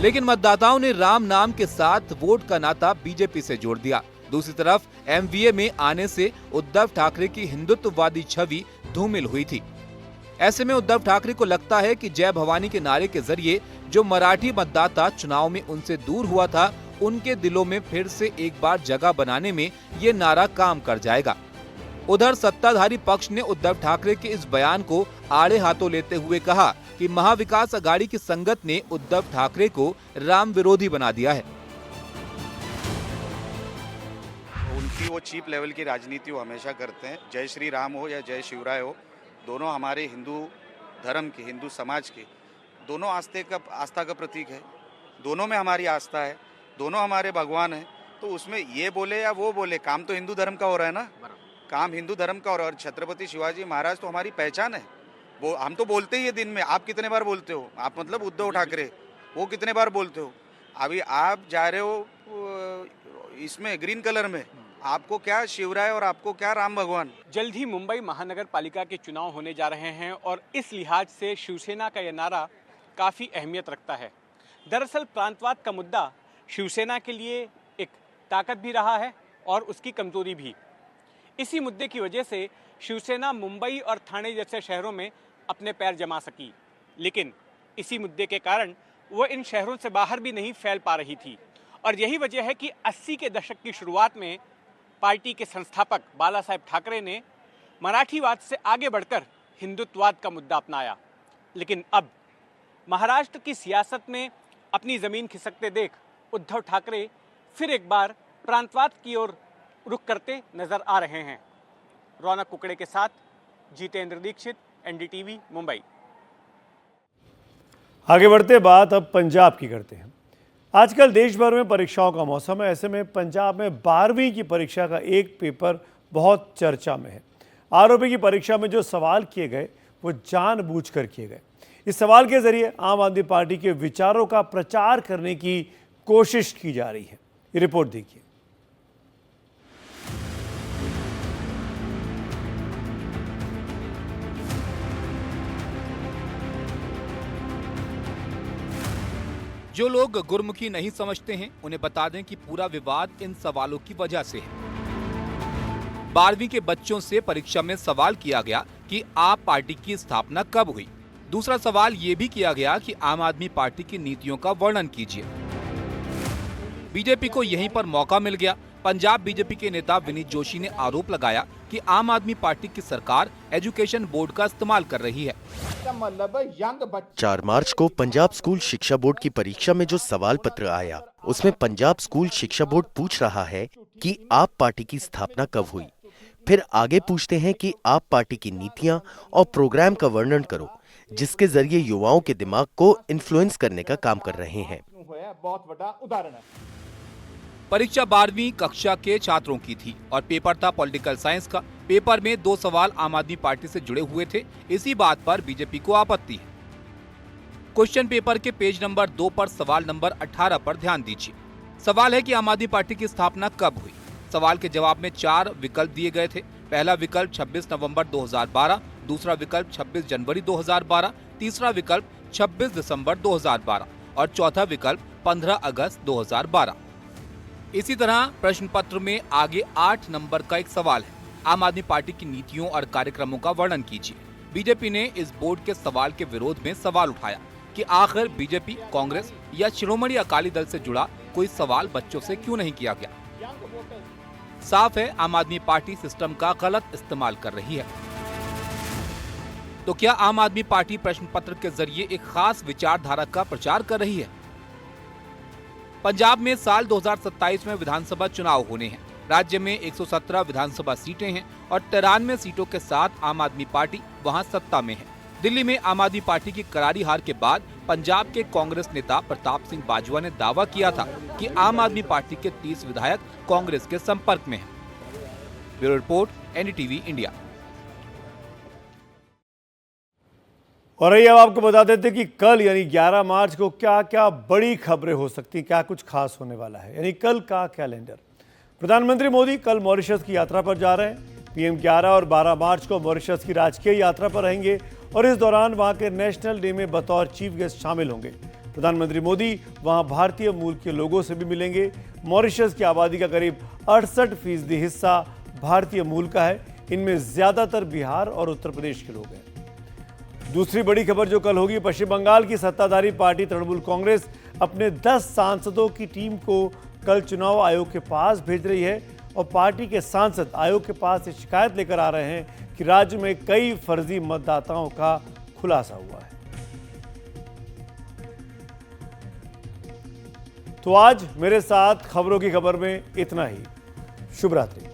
लेकिन मतदाताओं ने राम नाम के साथ वोट का नाता बीजेपी से जोड़ दिया। दूसरी तरफ एमवीए में आने से उद्धव ठाकरे की हिंदुत्ववादी छवि धूमिल हुई थी। ऐसे में उद्धव ठाकरे को लगता है कि जय भवानी के नारे के जरिए जो मराठी मतदाता चुनाव में उनसे दूर हुआ था, उनके दिलों में फिर से एक बार जगह बनाने में ये नारा काम कर जाएगा। उधर सत्ताधारी पक्ष ने उद्धव ठाकरे के इस बयान को आड़े हाथों लेते हुए कहा कि महाविकास अघाड़ी की संगत ने उद्धव ठाकरे को राम विरोधी बना दिया है। उनकी वो चीप लेवल की राजनीति वो हमेशा करते हैं। जय श्री राम हो या जय शिवराय हो, दोनों हमारे हिंदू धर्म के, हिंदू समाज के दोनों आस्था का प्रतीक है। दोनों में हमारी आस्था है, दोनों हमारे भगवान हैं। तो उसमें ये बोले या वो बोले, काम तो हिंदू धर्म का हो रहा है ना, काम हिंदू धर्म का हो रहा है। और छत्रपति शिवाजी महाराज तो हमारी पहचान है। वो हम तो बोलते ही है दिन में। आप कितने बार बोलते हो? आप मतलब उद्धव ठाकरे, वो कितने बार बोलते हो? अभी आप जा रहे हो इसमें ग्रीन कलर में, आपको क्या शिवराय और आपको क्या राम भगवान। जल्द ही मुंबई महानगर पालिका के चुनाव होने जा रहे हैं और इस लिहाज से शिवसेना का यह नारा काफ़ी अहमियत रखता है। दरअसल प्रांतवाद का मुद्दा शिवसेना के लिए एक ताकत भी रहा है और उसकी कमजोरी भी। इसी मुद्दे की वजह से शिवसेना मुंबई और ठाणे जैसे शहरों में अपने पैर जमा सकी, लेकिन इसी मुद्दे के कारण वो इन शहरों से बाहर भी नहीं फैल पा रही थी। और यही वजह है कि 80 के दशक की शुरुआत में पार्टी के संस्थापक बाला साहेब ठाकरे ने मराठीवाद से आगे बढ़कर हिंदुत्ववाद का मुद्दा अपनाया। लेकिन अब महाराष्ट्र की सियासत में अपनी ज़मीन खिसकते देख उद्धव ठाकरे फिर एक बार प्रांतवाद की ओर रुख करते नजर आ रहे हैं। रौनक कुकड़े के साथ जितेंद्र दीक्षित, एनडीटीवी, मुंबई। आगे बढ़ते बात अब पंजाब की करते हैं। आजकल देश भर में परीक्षाओं का मौसम है। ऐसे में पंजाब में 12वीं की परीक्षा का एक पेपर बहुत चर्चा में है। आरओबी की परीक्षा में जो सवाल किए गए वो जानबूझकर किए गए। इस सवाल के जरिए आम आदमी पार्टी के विचारों का प्रचार करने की कोशिश की जा रही है। ये रिपोर्ट देखिए। जो लोग गुरमुखी नहीं समझते हैं, उन्हें बता दें कि पूरा विवाद इन सवालों की वजह से है। 12वीं के बच्चों से परीक्षा में सवाल किया गया कि आप पार्टी की स्थापना कब हुई। दूसरा सवाल ये भी किया गया कि आम आदमी पार्टी की नीतियों का वर्णन कीजिए। बीजेपी को यहीं पर मौका मिल गया। पंजाब बीजेपी के नेता विनीत जोशी ने आरोप लगाया कि आम आदमी पार्टी की सरकार एजुकेशन बोर्ड का इस्तेमाल कर रही है। 4 मार्च को पंजाब स्कूल शिक्षा बोर्ड की परीक्षा में जो सवाल पत्र आया, उसमें पंजाब स्कूल शिक्षा बोर्ड पूछ रहा है कि आप पार्टी की स्थापना कब हुई। फिर आगे पूछते हैं कि आप पार्टी की नीतियां और प्रोग्राम का वर्णन करो, जिसके जरिए युवाओं के दिमाग को इन्फ्लुएंस करने का काम कर रहे हैं। परीक्षा 12वीं कक्षा के छात्रों की थी और पेपर था पॉलिटिकल साइंस का। पेपर में 2 सवाल आम आदमी पार्टी से जुड़े हुए थे। इसी बात पर बीजेपी को आपत्ति है। क्वेश्चन पेपर के पेज नंबर 2 पर सवाल नंबर 18 पर ध्यान दीजिए। सवाल है कि आम आदमी पार्टी की स्थापना कब हुई। सवाल के जवाब में 4 विकल्प दिए गए थे। पहला विकल्प 26 नवंबर 2012, दूसरा विकल्प 26 जनवरी 2012, तीसरा विकल्प 26 दिसंबर 2012 और चौथा विकल्प 15 अगस्त 2012। इसी तरह प्रश्न पत्र में आगे 8 नंबर का एक सवाल है। आम आदमी पार्टी की नीतियों और कार्यक्रमों का वर्णन कीजिए। बीजेपी ने इस बोर्ड के सवाल के विरोध में सवाल उठाया कि आखिर बीजेपी, कांग्रेस या शिरोमणि अकाली दल से जुड़ा कोई सवाल बच्चों से क्यों नहीं किया गया। साफ है, आम आदमी पार्टी सिस्टम का गलत इस्तेमाल कर रही है। तो क्या आम आदमी पार्टी प्रश्न पत्र के जरिए एक खास विचारधारा का प्रचार कर रही है? पंजाब में साल 2027 में विधानसभा चुनाव होने हैं। राज्य में 117 विधानसभा सीटें हैं और 93 सीटों के साथ आम आदमी पार्टी वहां सत्ता में है। दिल्ली में आम आदमी पार्टी की करारी हार के बाद पंजाब के कांग्रेस नेता प्रताप सिंह बाजवा ने दावा किया था कि आम आदमी पार्टी के 30 विधायक कांग्रेस के संपर्क में हैं। Bureau report, NDTV India. और अब आपको बता देते कि कल यानी 11 मार्च को क्या क्या बड़ी खबरें हो सकती, क्या कुछ खास होने वाला है। यानी कल का कैलेंडर। प्रधानमंत्री मोदी कल मॉरिशस की यात्रा पर जा रहे हैं। पीएम 11 और 12 मार्च को मॉरिशस की राजकीय यात्रा पर रहेंगे और इस दौरान वहां के नेशनल डे में बतौर चीफ गेस्ट शामिल होंगे। प्रधानमंत्री मोदी वहां भारतीय मूल के लोगों से भी मिलेंगे। मॉरिशस की आबादी का करीब 68% हिस्सा भारतीय मूल का है। इनमें ज्यादातर बिहार और उत्तर प्रदेश के लोग हैं। दूसरी बड़ी खबर जो कल होगी, पश्चिम बंगाल की सत्ताधारी पार्टी तृणमूल कांग्रेस अपने 10 सांसदों की टीम को कल चुनाव आयोग के पास भेज रही है और पार्टी के सांसद आयोग के पास एक शिकायत लेकर आ रहे हैं कि राज्य में कई फर्जी मतदाताओं का खुलासा हुआ है। तो आज मेरे साथ खबरों की खबर में इतना ही। शुभ रात्रि।